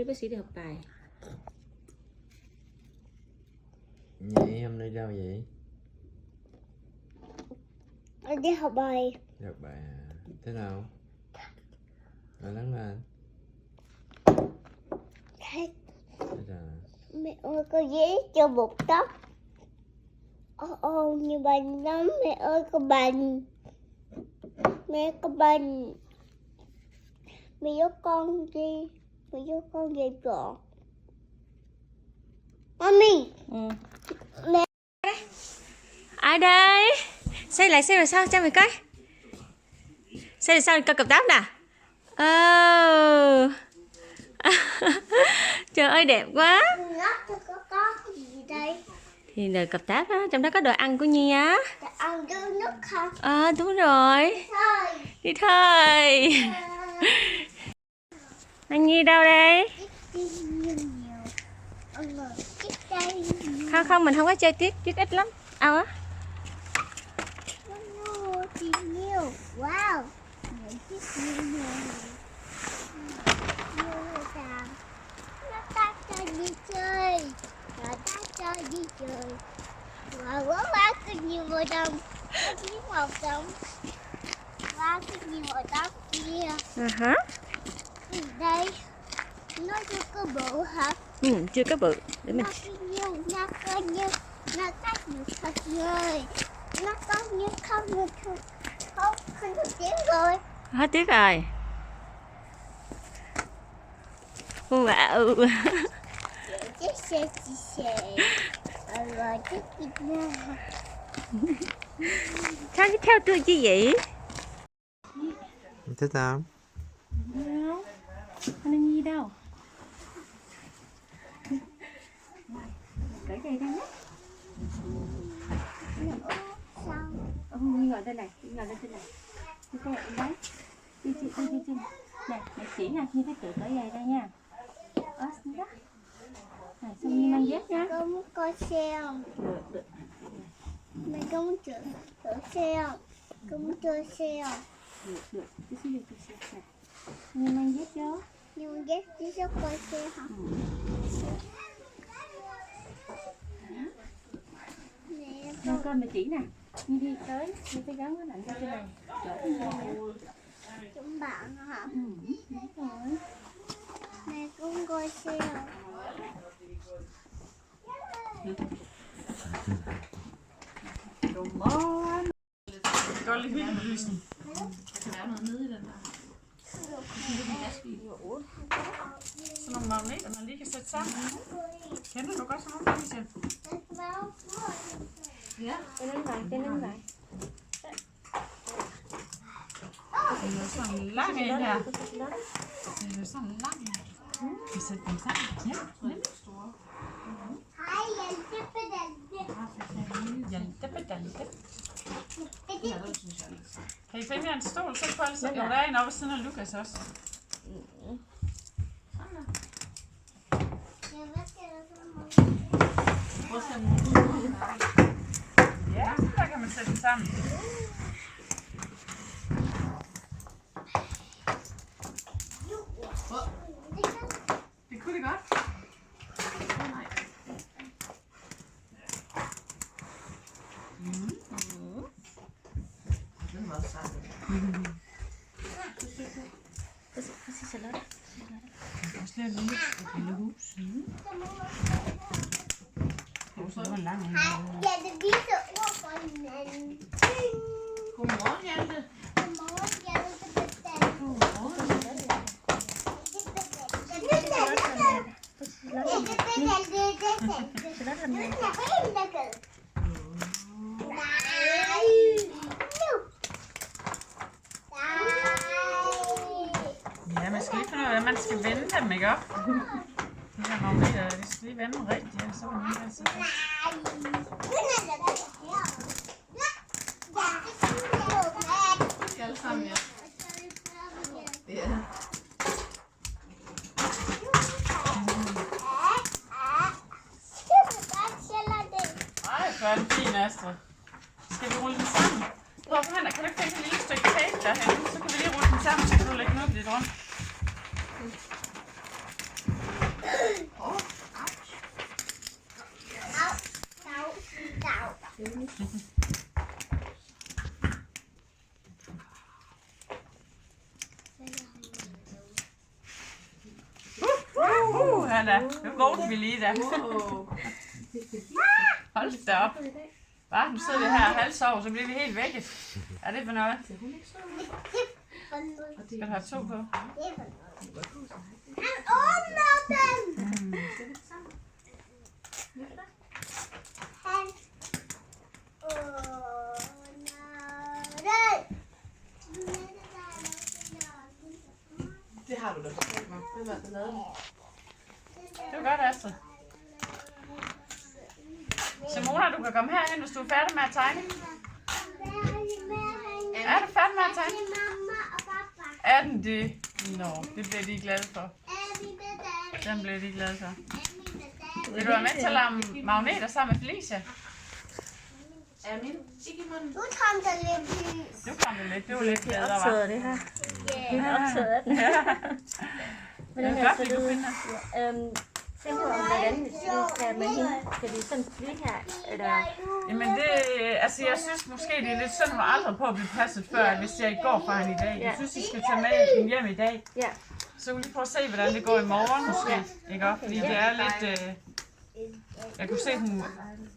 đi bác sĩ đi học bài. Vậy hôm nay đâu vậy? Đi học bài. Đi học bài à? Thế nào? Rồi lớn lên. Thế Thế là... mẹ ơi có giấy cho buộc tóc. Như bệnh lắm mẹ ơi, có bệnh. Mẹ có bệnh. Mẹ giúp con đi. Mẹ giúp con về trọ. Mami. Mẹ. Ai đây? Xây lại rồi sao? Cho mày coi. Xây rồi sao? Coi cặp táp nè. Trời ơi đẹp quá. Nó có cái gì đây? Thì là cặp táp á, trong đó có đồ ăn của Nhi á. Để ăn đưa nước không? Đúng rồi. Thôi. Đi thôi. Anh Nhi đâu đây? Không, mình không có chơi tiết ít lắm. Á. Wow. Nó ta cho đi chơi. Nó ta cho đi chơi. Và quá có nhiều màu đồng. Có nhiều màu đồng. Và có nhiều màu đồng kia. Đây. Nó chưa có bự hả? Chưa có bự. Để mình... Nó có nhiều thật rồi. Nó có nhiều không được tiếng rồi. Hết tiếc rồi. Wow. Chiếc xe chị xe. Rồi chiếc gì nữa. Sao đi theo tôi chứ vậy? Thế nào? Đâu? Anh Nhi đâu? Cởi giày ra nhé. Nhi ngồi đây này, ngồi lên trên này. Đi theo em đấy. Đi. Này, mẹ chỉ nha, Nhi phải tự cởi giày ra nha. Xin đó. Này, xong Nhi mang dép nha. Con muốn coi xe không? Được. Mẹ con muốn thử xe không? Con muốn chơi xe không? Được. Tí xíu đi xe này. Nhi mang dép cho. Nhưng dép chỉ có coi xe hả? Mẹ Nè con mẹ chỉ nè. Nhi đi tới, Nhi phải gắn cái lạnh ra trên này. Đỡ cái dây nè. chúng bạn hả? Đúng rồi. Mẹ cũng coi xe không? Godmorgen. Det går lidt vildt med lysen. Der kan være noget nede i den der. Sådan nogle magneter, man lige kan sætte sammen. Kender du godt sådan nogle, Christian? Ja. Cho nên vậy. Den er sådan lang en her. Den er sådan lang en. Vi sætter dem sammen. Ja, nemt. Hej, Hjælpe. Kan I finde jer en stol? Så på altså. Jo, der er en oppe ved siden af Lukas også. Ja, der kan man sætte dem sammen. Det kunne det godt. Den var sammen. Præcis så lad det. Der er også lavet et lille hus. Så var lang. Ja, det viser ord for hinanden. Godmorgen, Hjalte. Godmorgen, jeg vil bestemme. Godmorgen. Ja, man skal lige finde ud af, hvordan man skal vende dem, ikke op? De her magneter, de skal lige vende dem rigtigt, og så kan man lige altså... De skal alle sammen, ja. Ja. Ej, hvor er den fin, Astrid. Skal vi rulle den sammen? Prøv hen, kan du ikke finde et lille stykke tape derhen? Så kan vi lige rulle den sammen, så kan du lægge den op lidt rundt. Da. Nu vågnede vi lige da. Hold da op. Bare nu sidder vi her halvsov, så bliver vi helt vækket. Er det for noget? Skal du have 2 på? Han åbner den! Han åbner den! Det har du da fortalt mig. Det var det lavet. Det var godt, Astrid. Simona, du kan komme herhen, hvis du er færdig med at tegne. Er du færdig med at tegne? Er den det? Nå, det bliver de glade for. Den bliver de glade for. Vil du være med til at lave magneter sammen med Felicia? Er min ikke i munden? Nu kom der lidt lys. Nu kom det lidt. Det var lidt bedre, var. Optaget det her. Det er optaget den. Det er godt, vi kunne finde den. Tænker du om, hvordan vi skal med hende? Skal vi sådan flytte her? Eller? Jamen det, altså jeg synes måske det er lidt synd, hun aldrig på at blive passet før, hvis jeg ikke går fra hende i dag. Jeg synes, I skal tage med hende hjem i dag. Ja. Så kan vi lige prøve at se, hvordan det går i morgen måske. Ikke også? Fordi det er lidt... jeg kunne se, at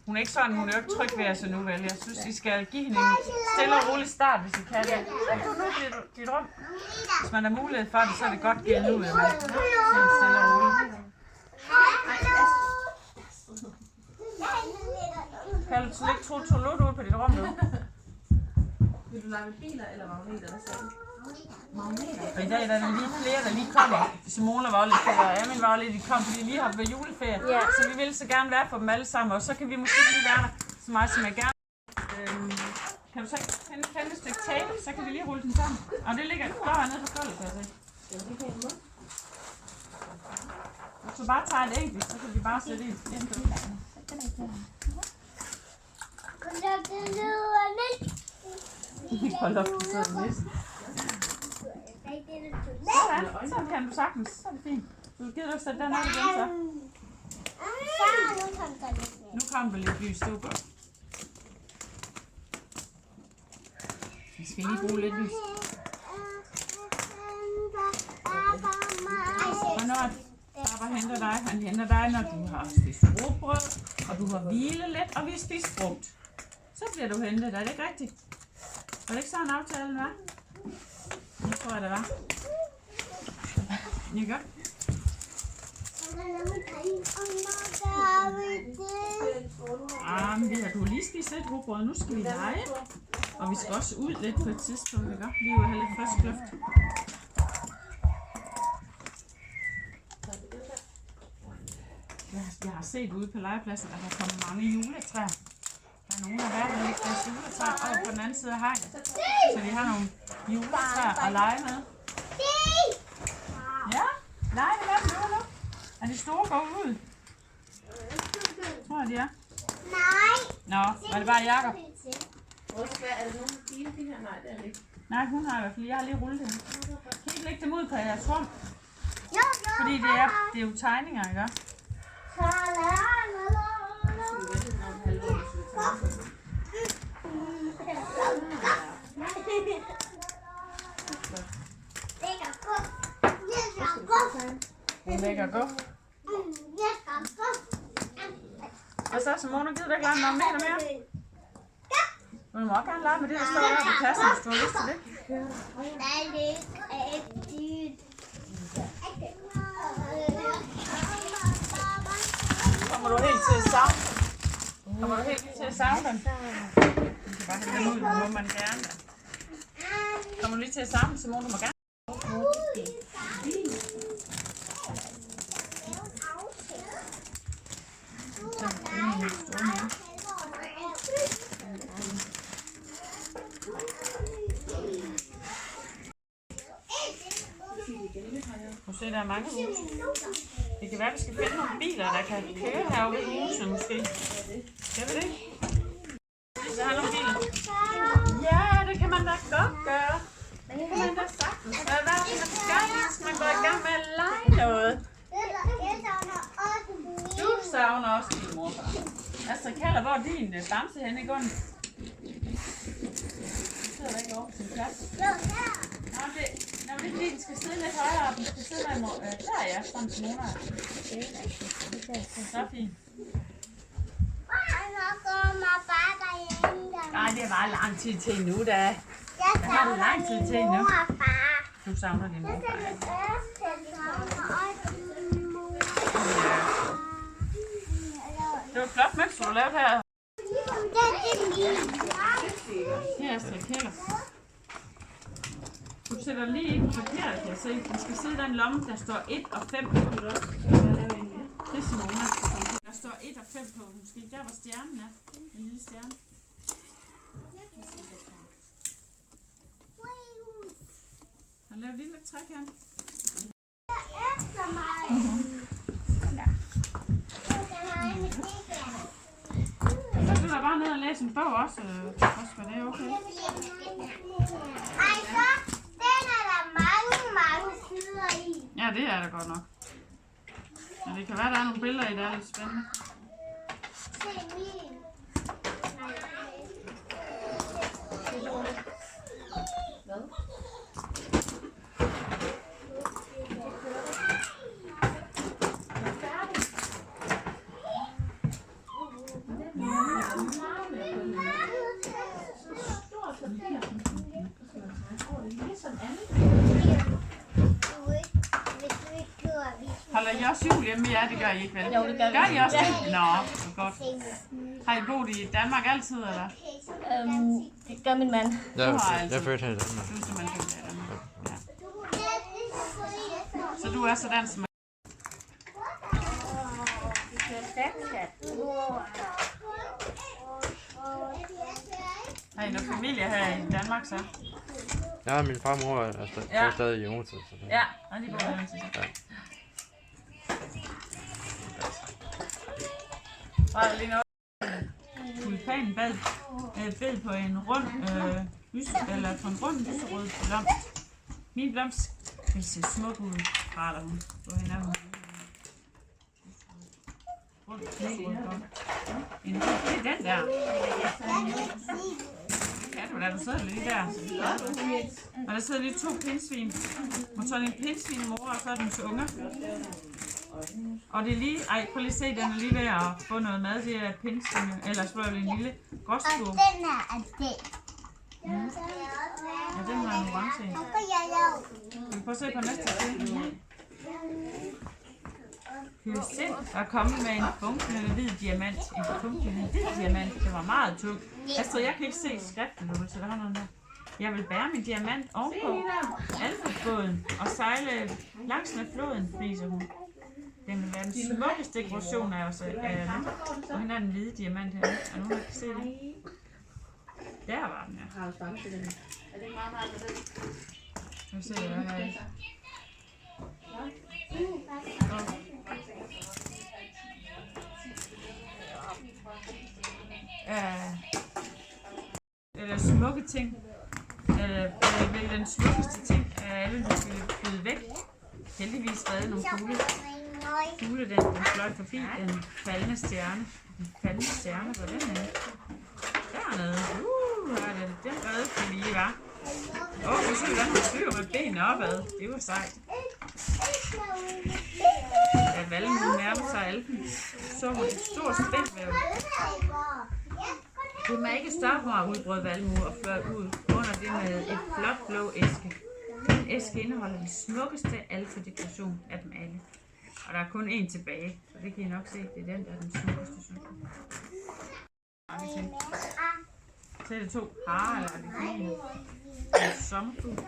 hun er ikke sådan, hun er jo ikke tryg ved os endnu, vel? Jeg synes, I skal give hende en stille og rolig start, hvis I kan det. Så kan du nu dit rum. Hvis man har mulighed for det, så er det godt givet ud, at man stille og roligt. Kan du så ikke tro toilet ude på dit rum nu? Vil du lege med biler eller magneter, der sagde du? Magneter? Og i dag der er der lige flere, der lige kommer. Simona var lidt ferie, og Amin var lidt, de kom, fordi de lige har været juleferie. Ja. Så vi vil så gerne være for dem alle sammen, og så kan vi måske lige være der så meget, som jeg gerne. Kan du så ikke finde et stykke tape, så kan vi lige rulle den sammen. Og det ligger klar nede på gulvet, kan jeg se. Hvis du bare tager et enkelt, så kan vi bare sætte i. Hold op, så er det næsten. Sådan, så kan du sagtens. Så er det fint. Du gider du sætte den op igen, så? Nu kom der lidt lys, det var godt. Vi skal lige bruge lidt lys. Hvornår Papa henter dig? Han henter dig, når du har spist rugbrød, og du har hvilet lidt, og vi har spist frugt. Så bliver du hentet, er det ikke rigtigt? Var det ikke sådan aftalen, var? Det tror jeg, det var. Ikke godt? Men du har lige spist lidt rugbrød, nu skal vi lege. Og vi skal også ud lidt på et tidspunkt, ikke godt? Vi vil have lidt frisk luft. Jeg har set ude på legepladsen, at der er kommet mange juletræer. Der er nogen, der har været med deres juletræer over på den anden side af hegnet. Så de har nogle juletræer at lege med. Ja, lege med dem nu. Er de store går ud? Tror jeg, de er. Nej. Nå, var det bare Jakob? Er det nogen af dine her? Nej, det er det ikke. Nej, hun har i hvert fald. Jeg har lige rullet dem. Kan I ikke lægge dem ud på jeres rum? Jo. Fordi det er jo tegninger, ikke? Hun lægger gå. Hvad så, Simone? Gider du ikke lege med magneter mere? Du må også gerne lege med det, der står der på kassen, hvis du har lyst til det. Kommer du helt til at savne dem? Kommer du helt til at savne dem? Du kan bare have dem ud, hvor man gerne. Kommer du lige til at savne dem, Simone? Du må gerne. Du ser, der er mange huse. Det kan være, at vi skal finde nogle biler, der kan køre herude i husene måske. Skal vi det? Så har nogle biler. Ja, det kan man da godt gøre. Det kan man da sagtens. Hvad er det, man skal gøre, hvis man går i gang med at lege noget? Du savner også din morfar. Astrid Keller, hvor er din bamse henne i grunden? Den sidder der ikke over på sin plads. Nå, det er fordi, den skal sidde lidt højere, og den skal sidde der, ja, sammen til Mona. Så fint. Nej, det er bare lang tid til nu, da. Jeg har lang tid til nu. Du savner din mor. Det var flot mønster, du lavede her. Her er Astrid Keller. Du sætter lige ikke forkert, kan jeg se. Den skal sidde i den lomme, der står 1 og 5 på. Det er Simona. Der står 1 og 5 på. Måske der, hvor stjernen er. En lille stjerne. Han laver lige lidt trækant. Så du da bare ned og læse en bog også, hvad det er okay. Altså, den er der mange sider i. Ja, det er der godt nok. Men det kan være, der er nogle billeder i, der er lidt spændende. Se min. Holder I også jul hjemme? Ja, det gør I ikke, vel? Jo, det gør vi. Gør I også det? Nå, så godt. Har I boet i Danmark altid, eller? Det gør min mand. Jeg fødte her i Danmark. Du er simpelthen født her i Danmark. Ja. Så du er sådan som... Har I noget familie her i Danmark, så? Ja, min far og mor er stadig i Odense. Ja, og de bor i Odense. Ja. Og der lige noget. Tulipanen bed på en rund lyserød blomst. Min blomst kan se smuk ud, prater hun. Hvor hende er hun? Rund lyserød blomst. Det er den der. Ja, du der sidder lige der. Og der sidder lige 2 pindsvin. Og så er det en pindsvinemor, og så er den til unger. Og det er lige, prøv lige at se, den er lige ved at få noget mad, det er pindsvin, eller så er det en lille gråskurv. Og den her er den. Ja, den har en orange i. Og jeg Vi prøver at se på næste side. Hyacinth er kommet med en funklende hvid diamant. En funklende hvid diamant. Det var meget tungt. Astrid, jeg kan ikke se skriften, du vil sætte hånden der. Jeg vil bære min diamant ovenpå Alfredbåden og sejle langs med floden, viser hun. Den vil være den smukkeste dekoration af os. Og hende er den hvide diamant her. Er nogen, der kan se det? Der var den, ja. Skal vi se, hvad der er. Eller smukke ting. Vel den smukkeste ting af alle, der ville flyde væk. Heldigvis redde nogle fugle. Fugle, den fløj forbi den faldende stjerne. Den faldende stjerne, hvor den er. Dernede. Den redde for lige, var. Du så hvordan hun flyver med benene opad. Det var sejt. Da valmuen nærmede sig alpen, så hun et stort spændvæv. Det må ikke stoppe mig, udbrød valmue og fløj ud under det med et flot blå æske. Den æske indeholder den smukkeste alfa-dekoration af dem alle. Og der er kun én tilbage, så det kan I nok se. Det er den, der er den smukkeste, synes jeg. Så er det 2 harer, eller det er fint. En sommerfugl.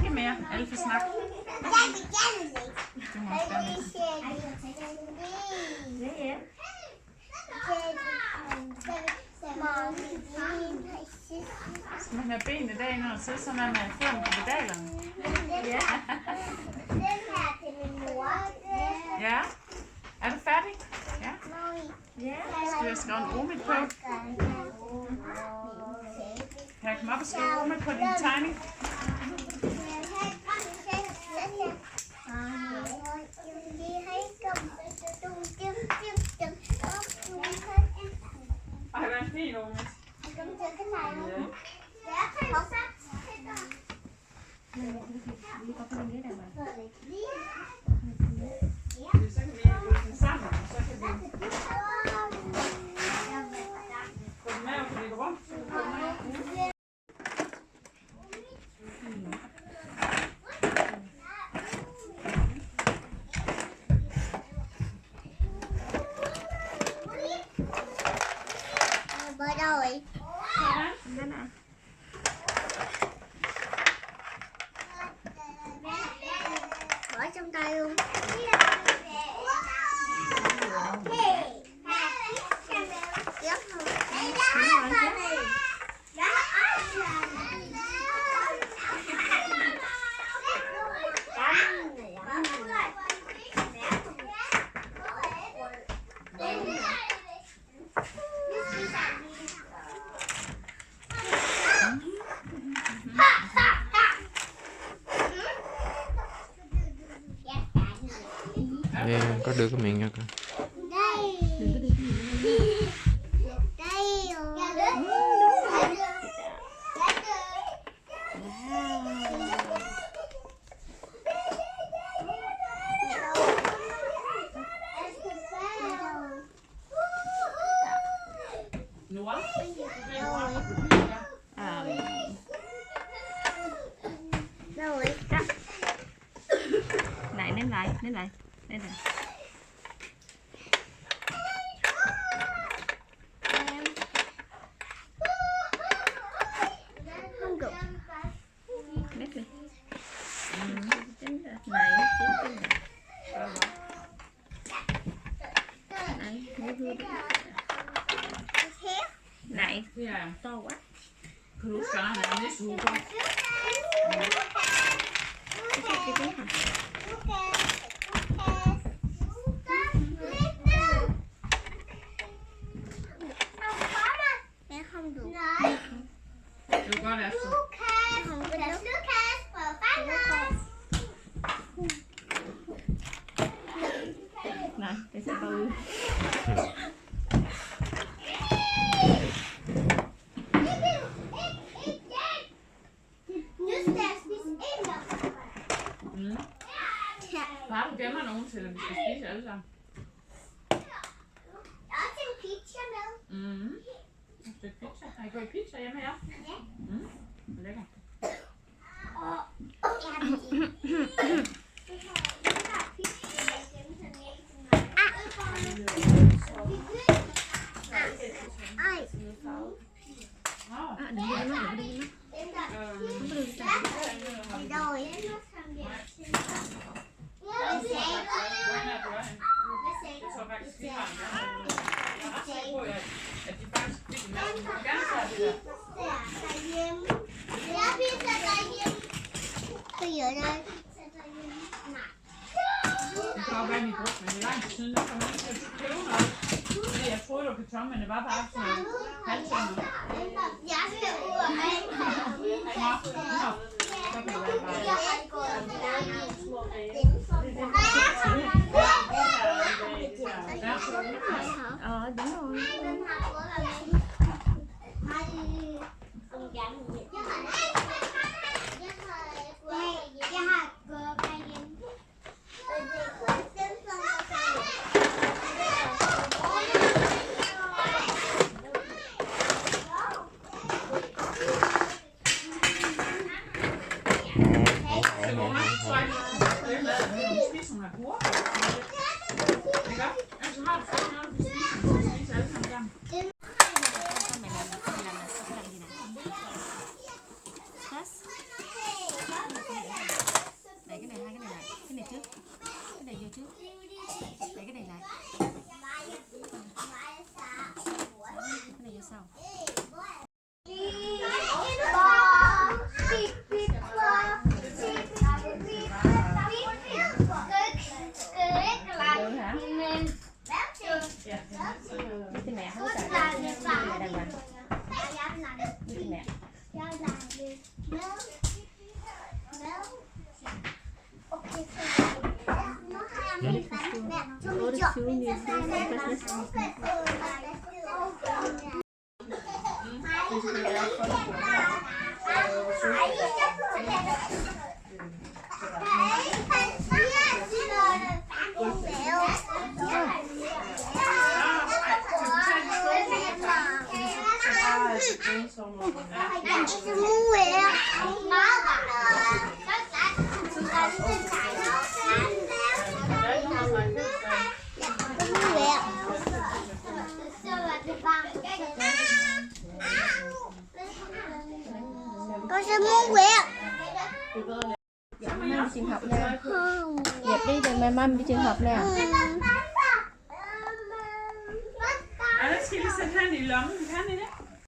Ikke mere. Alfa-snak. Du må også gerne. Skal man have benene derinde og sidde, så man er foran på pedalerne? Ja. Den her til min mor. Ja. Er du færdig? Ja. Skal jeg skrive en omid på? Kan jeg komme op og skrive omid på din tegning? Jeg har ikke Đi qua cái ghế này mà. Så kan vi lægge den sammen, og så kan vi få den med og lægge rundt. Så kan vi få den med. Bữa rồi. Đây nè. Bỏ trong tay luôn. Đây, có đưa cái miệng cho con. Đây. Đừng có đi cái gì nữa. Đây rồi. Nữa. À, Rồi. này ném lại, ném lại. Đây nè. Không được. Ném đi. Chính này, chính này. Này, hư hư đi. Này, Det er to quá. kruskarne, det er super. Cái tiếng hả? Mẹ không được. Det er godt, altså. Không có nước. Này, cái xe bự. Far, du gemmer nogen til, at vi skal spise alle sammen. Også en pizza med. Et stykke pizza. Har I gået pizza hjemme her? Ja. Lækker. Ej. À, đừng đi nó, đừng đi nó. Không có đường sao. Đi rồi. Jeg tror faktisk, vi har en. Jeg er ret sikker på, at de faktisk fik en masse. Jeg vil gerne tage det der. Bây giờ đây. Det kan godt være, at vi brugte, men det er lang tid siden, der kommer ikke til at købe noget. Fordi jeg troede, det var karton, men det var bare sådan noget halvtønder. Jeg skal ud og have en Så kan det være bare. Đúng rồi. Con sẽ muốn quẹo. Mai đi trường học nha. Không. Dẹp đi rồi mai mâm đi trường học nè. Ja, den skal vi sætte hen i lommen.